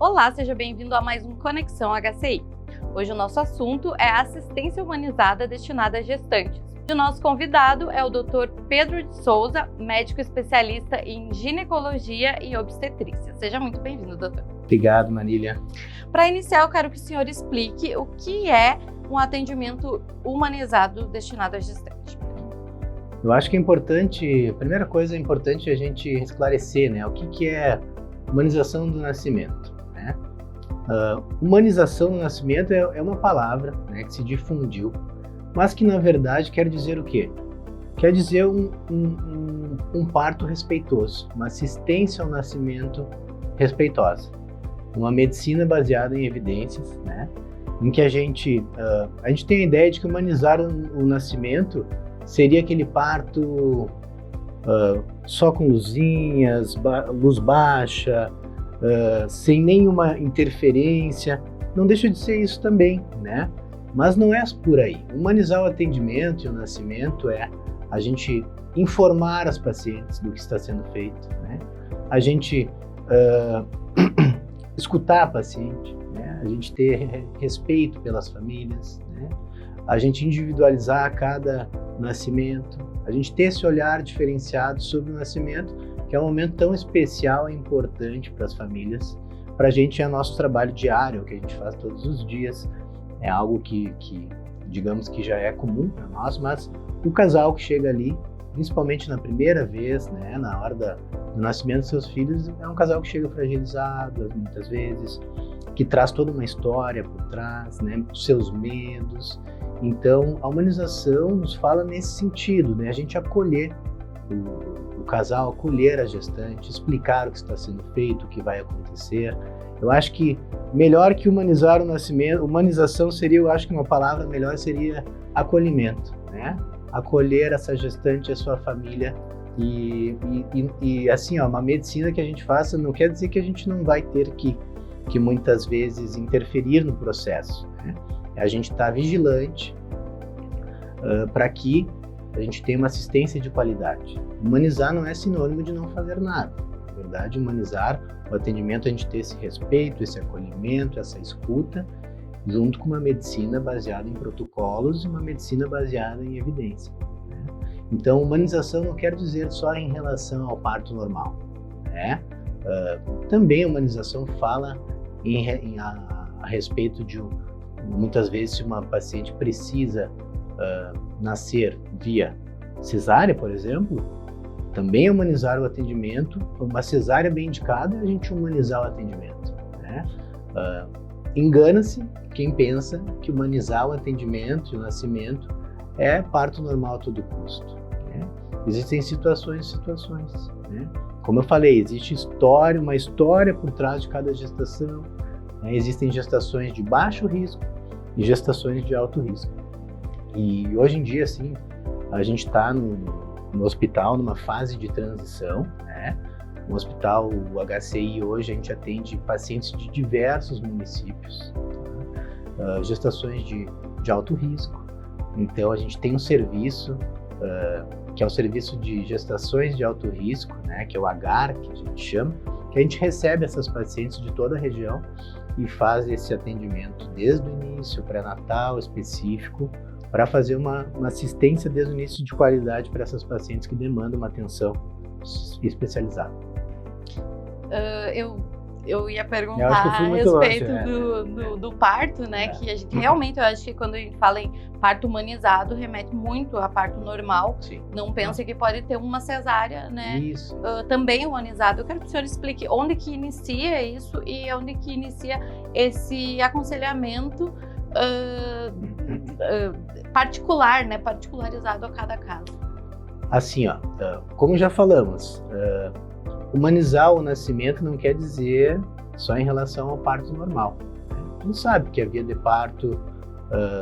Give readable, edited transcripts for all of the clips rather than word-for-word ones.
Olá, seja bem-vindo a mais um Conexão HCI. Hoje o nosso assunto é a assistência humanizada destinada a gestantes. E o nosso convidado é o Dr. Pedro de Souza, médico especialista em ginecologia e obstetrícia. Seja muito bem-vindo, doutor. Obrigado, Marília. Para iniciar, eu quero que o senhor explique o que é um atendimento humanizado destinado a gestante. Eu acho que é importante, a primeira coisa é importante a gente esclarecer, né, o que é humanização do nascimento, né? Humanização do nascimento é uma palavra, né, que se difundiu, mas que na verdade quer dizer o quê? Quer dizer um parto respeitoso, uma assistência ao nascimento respeitosa, uma medicina baseada em evidências, né, em que a gente tem a ideia de que humanizar o nascimento seria aquele parto só com luzinhas, luz baixa, sem nenhuma interferência. Não deixa de ser isso também, né? Mas não é por aí. Humanizar o atendimento e o nascimento é a gente informar as pacientes do que está sendo feito, né? A gente escutar a paciente, né? A gente ter respeito pelas famílias, né? A gente individualizar cada nascimento, a gente ter esse olhar diferenciado sobre o nascimento, que é um momento tão especial e importante para as famílias. Para a gente é nosso trabalho diário, que a gente faz todos os dias, é algo que digamos que já é comum para nós, mas o casal que chega ali, principalmente na primeira vez, né, na hora do nascimento dos seus filhos, é um casal que chega fragilizado, muitas vezes, que traz toda uma história por trás, né, seus medos. Então, a humanização nos fala nesse sentido, né? A gente acolher o casal, acolher a gestante, explicar o que está sendo feito, o que vai acontecer. Eu acho que melhor que humanizar o nascimento, humanização seria, eu acho que uma palavra melhor seria acolhimento, né? Acolher essa gestante e a sua família e assim, ó, uma medicina que a gente faça não quer dizer que a gente não vai ter que muitas vezes interferir no processo, né? A gente está vigilante para que a gente tenha uma assistência de qualidade. Humanizar não é sinônimo de não fazer nada. Na verdade, humanizar o atendimento, a gente ter esse respeito, esse acolhimento, essa escuta, junto com uma medicina baseada em protocolos e uma medicina baseada em evidência, né? Então, humanização não quer dizer só em relação ao parto normal, né? Também a humanização fala a respeito de muitas vezes, se uma paciente precisa nascer via cesárea, por exemplo, também humanizar o atendimento. Uma cesárea bem indicada é a gente humanizar o atendimento, né? Engana-se quem pensa que humanizar o atendimento e o nascimento é parto normal a todo custo, né? Existem situações, né? Como eu falei, existe uma história por trás de cada gestação, né? Existem gestações de baixo risco e gestações de alto risco. E hoje em dia, assim, a gente está no hospital numa fase de transição, né? No hospital, o HCI, hoje a gente atende pacientes de diversos municípios, né? Gestações de alto risco. Então, a gente tem um serviço, que é o serviço de gestações de alto risco, né? Que é o AGAR, que a gente chama, que a gente recebe essas pacientes de toda a região e faz esse atendimento desde o início, pré-natal específico, para fazer uma assistência desde o início de qualidade para essas pacientes que demandam uma atenção especializada. Eu ia perguntar a respeito do parto, né? Que a gente realmente, eu acho que quando a gente fala em parto humanizado, remete muito a parto normal. Sim. Não pense que pode ter uma cesárea, né? Isso. Também humanizado. Eu quero que o senhor explique onde que inicia isso e onde que inicia esse aconselhamento particular, né? Particularizado a cada caso. Assim, ó, como já falamos, humanizar o nascimento não quer dizer só em relação ao parto normal, né? A gente sabe que a via de parto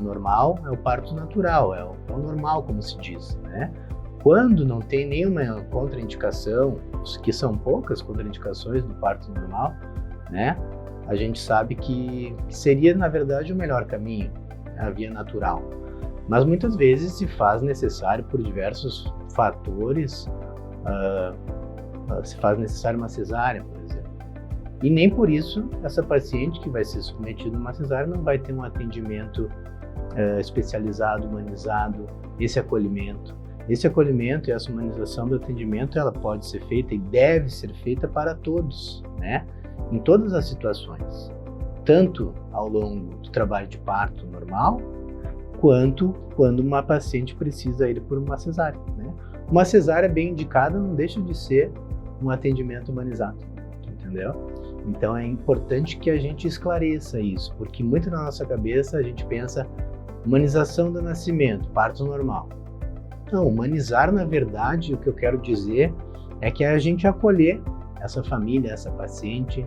normal é o parto natural, é o normal, como se diz, né? Quando não tem nenhuma contraindicação, que são poucas contraindicações do parto normal, né? A gente sabe que seria, na verdade, o melhor caminho, a via natural. Mas muitas vezes se faz necessário, por diversos fatores, se faz necessário uma cesárea, por exemplo. E nem por isso essa paciente que vai ser submetida a uma cesárea não vai ter um atendimento especializado, humanizado, esse acolhimento. Esse acolhimento e essa humanização do atendimento, ela pode ser feita e deve ser feita para todos, né? Em todas as situações, tanto ao longo do trabalho de parto normal, quanto quando uma paciente precisa ir por uma cesárea, né? Uma cesárea bem indicada não deixa de ser um atendimento humanizado, entendeu? Então é importante que a gente esclareça isso, porque muito na nossa cabeça a gente pensa humanização do nascimento, parto normal. Não, humanizar, na verdade, o que eu quero dizer é que é a gente acolher essa família, essa paciente,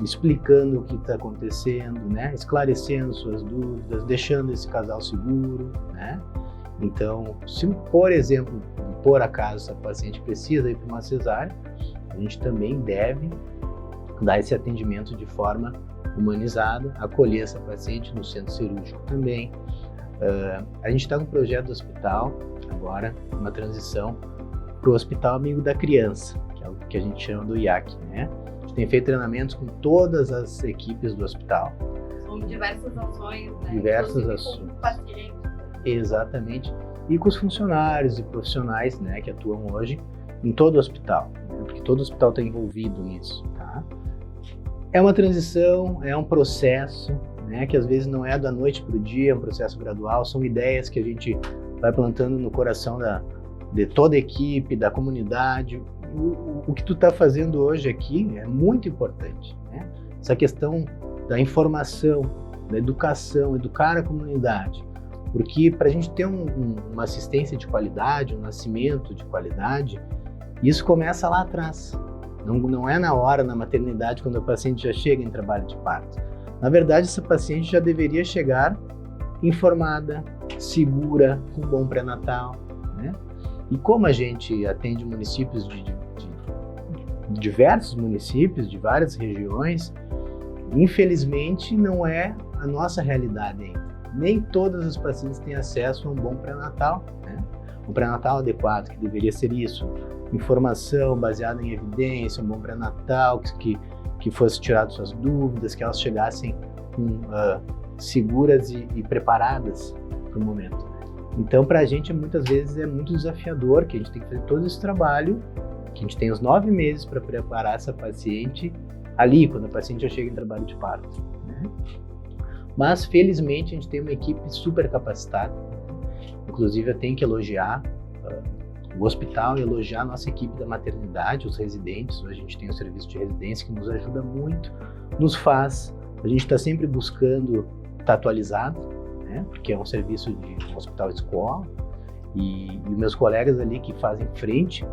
explicando o que está acontecendo, né? Esclarecendo suas dúvidas, deixando esse casal seguro, né? Então, se por exemplo, por acaso essa paciente precisa ir para uma cesárea, a gente também deve dar esse atendimento de forma humanizada, acolher essa paciente no centro cirúrgico também. A gente está com um projeto do hospital, agora, uma transição para o Hospital Amigo da Criança, que é o que a gente chama do IAC, né? A gente tem feito treinamentos com todas as equipes do hospital. São diversas ações, né? Diversas ações. Com pacientes. Exatamente. E com os funcionários e profissionais, né, que atuam hoje em todo o hospital, né? Porque todo o hospital está envolvido nisso, tá? É uma transição, é um processo, né, que às vezes não é da noite para o dia, é um processo gradual, são ideias que a gente vai plantando no coração de toda a equipe, da comunidade. O que tu está fazendo hoje aqui é muito importante, né? Essa questão da informação, da educação, educar a comunidade, porque para a gente ter uma assistência de qualidade, um nascimento de qualidade, isso começa lá atrás. Não é na hora, na maternidade, quando a paciente já chega em trabalho de parto. Na verdade, essa paciente já deveria chegar informada, segura, com um bom pré-natal, né? E como a gente atende municípios de diversos municípios, de várias regiões, infelizmente não é a nossa realidade ainda. Nem todas as pacientes têm acesso a um bom pré-natal, né? Um pré-natal adequado, que deveria ser isso, informação baseada em evidência, um bom pré-natal, que fosse tirado suas dúvidas, que elas chegassem seguras e preparadas para o momento. Então, para a gente, muitas vezes, é muito desafiador, que a gente tem que fazer todo esse trabalho, que a gente tem os 9 meses para preparar essa paciente ali, quando a paciente já chega em trabalho de parto, né? Mas, felizmente, a gente tem uma equipe super capacitada. Inclusive, eu tenho que elogiar o hospital e elogiar a nossa equipe da maternidade, os residentes. Hoje a gente tem um serviço de residência que nos ajuda muito, a gente está sempre buscando estar atualizado, né? Porque é um serviço de um hospital-escola, e meus colegas ali que fazem frente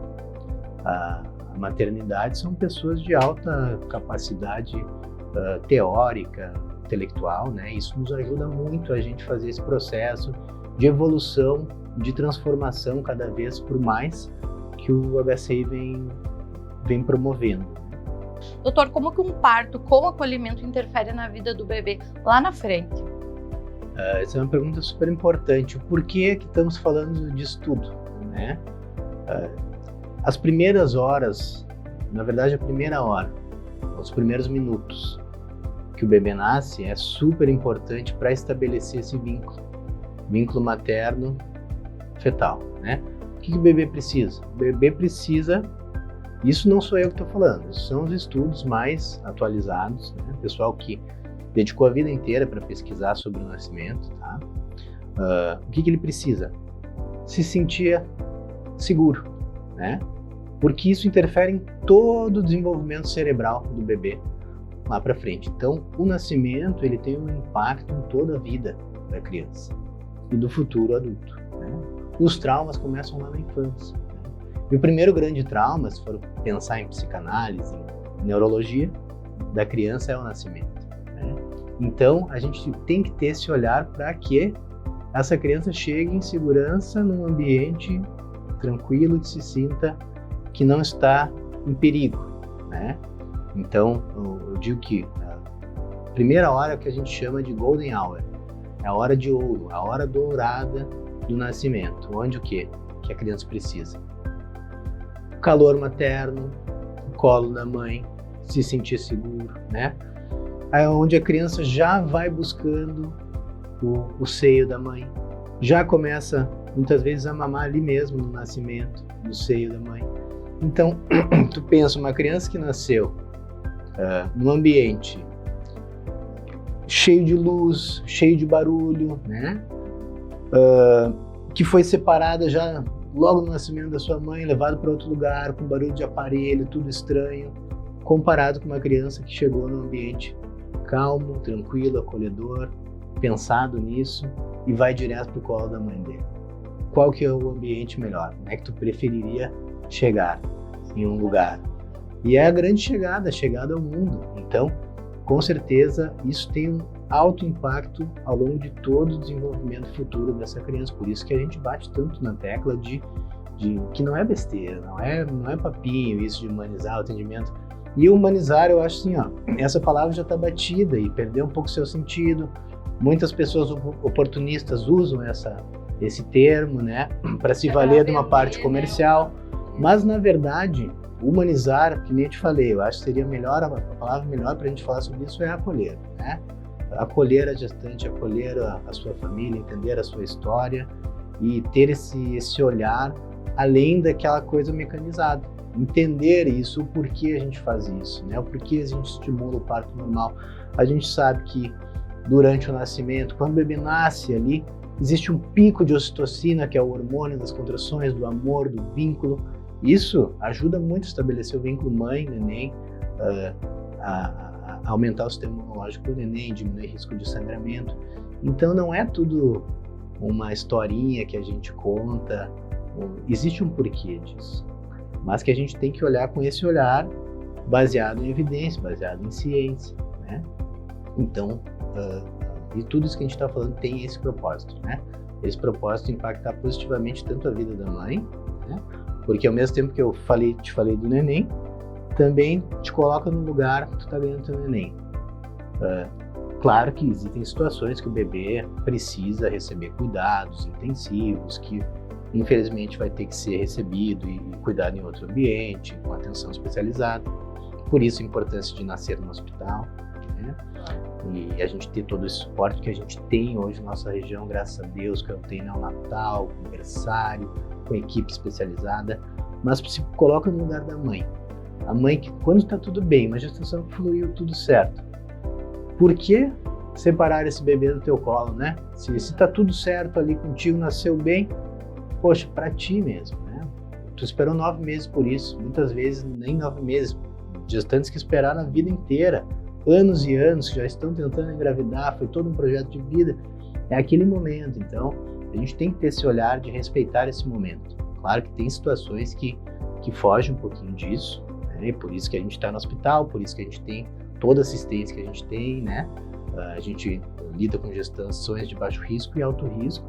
à maternidade são pessoas de alta capacidade teórica, intelectual, né? Isso nos ajuda muito a gente fazer esse processo de evolução, de transformação cada vez por mais que o HCI vem promovendo. Doutor, como que um parto com acolhimento interfere na vida do bebê lá na frente? Essa é uma pergunta super importante. O porquê que estamos falando disso tudo, né? As primeiras horas, na verdade a primeira hora, os primeiros minutos que o bebê nasce é super importante para estabelecer esse vínculo materno-fetal, né? O que o bebê precisa? O bebê precisa, isso não sou eu que estou falando, isso são os estudos mais atualizados, né? Pessoal que dedicou a vida inteira para pesquisar sobre o nascimento, tá? O que ele precisa? Se sentir seguro, né? Porque isso interfere em todo o desenvolvimento cerebral do bebê lá para frente. Então, o nascimento ele tem um impacto em toda a vida da criança e do futuro adulto, né? Os traumas começam lá na infância, né? E o primeiro grande trauma, se for pensar em psicanálise, em neurologia, da criança é o nascimento, né? Então, a gente tem que ter esse olhar para que essa criança chegue em segurança num ambiente tranquilo, que se sinta que não está em perigo, né? Então, eu digo que a primeira hora é o que a gente chama de golden hour, é a hora de ouro, a hora dourada do nascimento, onde o quê? Que a criança precisa. O calor materno, o colo da mãe, se sentir seguro, né? É onde a criança já vai buscando o seio da mãe, já começa muitas vezes a mamar ali mesmo no nascimento, no seio da mãe. Então, tu pensa, uma criança que nasceu num ambiente cheio de luz, cheio de barulho, né? Que foi separada já logo no nascimento da sua mãe, levada para outro lugar, com barulho de aparelho, tudo estranho, comparado com uma criança que chegou num ambiente calmo, tranquilo, acolhedor, pensado nisso e vai direto pro colo da mãe dele. Qual que é o ambiente melhor? Como é que tu preferiria chegar em um lugar? E é a grande chegada, a chegada ao mundo. Então, com certeza, isso tem um alto impacto ao longo de todo o desenvolvimento futuro dessa criança. Por isso que a gente bate tanto na tecla de que não é besteira, não é papinho isso de humanizar o atendimento. E humanizar, eu acho assim, essa palavra já está batida e perdeu um pouco seu sentido. Muitas pessoas oportunistas usam esse termo, né, para se valer de uma parte comercial. Mas, na verdade, humanizar, que nem eu te falei, eu acho que seria melhor, a palavra melhor para a gente falar sobre isso é acolher, né? Acolher a gestante, acolher a sua família, entender a sua história e ter esse olhar além daquela coisa mecanizada. Entender isso, o porquê a gente faz isso, né? O porquê a gente estimula o parto normal. A gente sabe que durante o nascimento, quando o bebê nasce ali, existe um pico de ocitocina, que é o hormônio das contrações, do amor, do vínculo. Isso ajuda muito a estabelecer o vínculo mãe-neném, a aumentar o sistema imunológico do neném, diminuir o risco de sangramento. Então não é tudo uma historinha que a gente conta, existe um porquê disso. Mas que a gente tem que olhar com esse olhar baseado em evidência, baseado em ciência, né? Então, e tudo isso que a gente está falando tem esse propósito, né? Esse propósito de impactar positivamente tanto a vida da mãe, né? Porque ao mesmo tempo que eu te falei do neném, também te coloca no lugar que tu está ganhando teu neném. Claro que existem situações que o bebê precisa receber cuidados intensivos, que infelizmente vai ter que ser recebido e cuidado em outro ambiente, com atenção especializada. Por isso a importância de nascer no hospital, né? E a gente ter todo esse suporte que a gente tem hoje na nossa região, graças a Deus, que eu tenho neonatal, com berçário, com equipe especializada, mas se coloca no lugar da mãe. A mãe que, quando está tudo bem, uma gestação que fluiu tudo certo, por que separar esse bebê do teu colo, né? Se está tudo certo ali contigo, nasceu bem, poxa, para ti mesmo, né? Tu esperou 9 meses por isso, muitas vezes nem 9 meses, gestantes que esperaram a vida inteira, anos e anos, que já estão tentando engravidar, foi todo um projeto de vida, é aquele momento. Então, a gente tem que ter esse olhar de respeitar esse momento. Claro que tem situações que fogem um pouquinho disso, né? E por isso que a gente está no hospital, por isso que a gente tem toda a assistência que a gente tem, né? A gente lida com gestações de baixo risco e alto risco.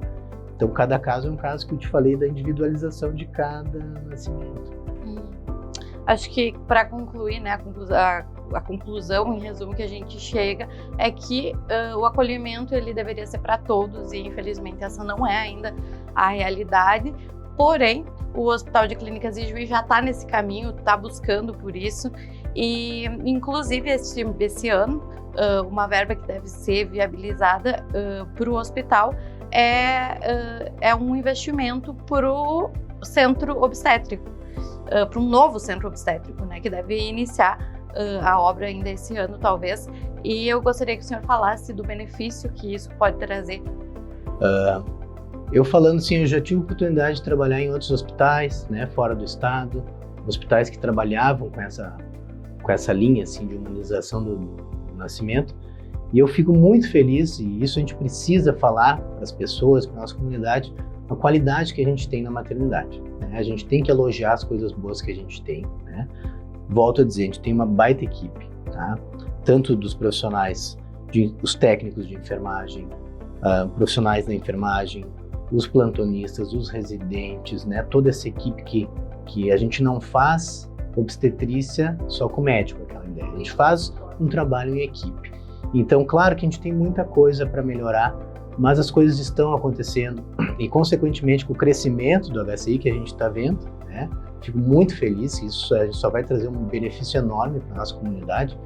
Então, cada caso é um caso que eu te falei da individualização de cada nascimento. Acho que, para concluir, né, a conclusão, em resumo, que a gente chega é que o acolhimento ele deveria ser para todos e, infelizmente, essa não é ainda a realidade. Porém, o Hospital de Clínicas de Juiz já está nesse caminho, está buscando por isso. E, inclusive, esse ano, uma verba que deve ser viabilizada para o hospital é um investimento para o centro obstétrico, para um novo centro obstétrico, né, que deve iniciar a obra ainda esse ano, talvez. E eu gostaria que o senhor falasse do benefício que isso pode trazer. Eu falando assim, eu já tive oportunidade de trabalhar em outros hospitais, né, fora do estado, hospitais que trabalhavam com essa linha assim, de humanização do nascimento. E eu fico muito feliz, e isso a gente precisa falar para as pessoas, para a nossa comunidade, a qualidade que a gente tem na maternidade, né? A gente tem que elogiar as coisas boas que a gente tem, né? Volto a dizer, a gente tem uma baita equipe, tá? Tanto dos profissionais, os técnicos de enfermagem, profissionais da enfermagem, os plantonistas, os residentes, né? Toda essa equipe que a gente não faz obstetrícia só com médico, aquela ideia. A gente faz um trabalho em equipe. Então, claro que a gente tem muita coisa para melhorar, mas as coisas estão acontecendo e, consequentemente, com o crescimento do HCI que a gente está vendo, né, fico muito feliz, isso só vai trazer um benefício enorme para a nossa comunidade.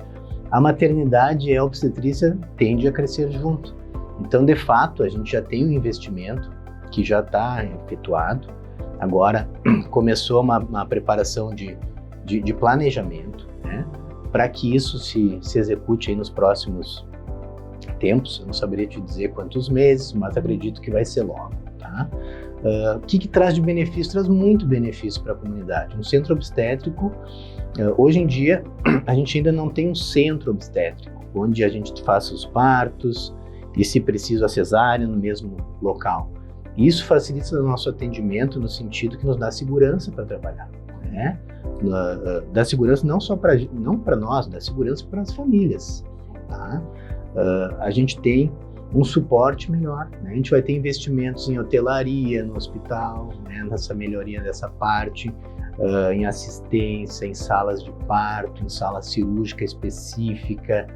A maternidade e a obstetrícia tendem a crescer junto. Então, de fato, a gente já tem um investimento que já está efetuado. Agora, começou uma preparação de planejamento, né, para que isso se execute aí nos próximos tempos. Eu não saberia te dizer quantos meses, mas acredito que vai ser logo. Tá? O que traz de benefício? Traz muito benefício para a comunidade. No centro obstétrico, hoje em dia, a gente ainda não tem um centro obstétrico, onde a gente faça os partos e, se preciso, a cesárea no mesmo local. Isso facilita o nosso atendimento no sentido que nos dá segurança para trabalhar, né? Dá segurança não para nós, dá segurança para as famílias. Tá? A gente tem um suporte melhor, né? A gente vai ter investimentos em hotelaria no hospital, né? Nessa melhoria dessa parte, em assistência, em salas de parto, em sala cirúrgica específica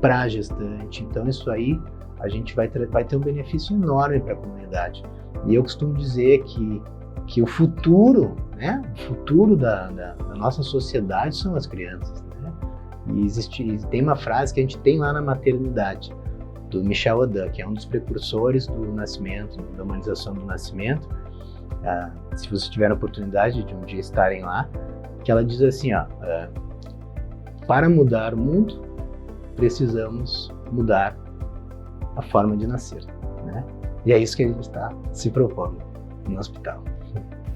para gestante. Então isso aí a gente vai ter um benefício enorme para a comunidade. E eu costumo dizer que o futuro, né? O futuro da nossa sociedade são as crianças, né? E tem uma frase que a gente tem lá na maternidade, do Michel Odin, que é um dos precursores do nascimento, da humanização do nascimento. Se vocês tiverem a oportunidade de um dia estarem lá, que ela diz assim, para mudar o mundo, precisamos mudar a forma de nascer, né? E é isso que a gente está se propondo no hospital.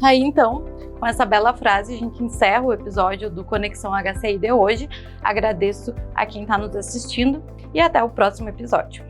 Aí então, com essa bela frase, a gente encerra o episódio do Conexão HCI de hoje. Agradeço a quem está nos assistindo e até o próximo episódio.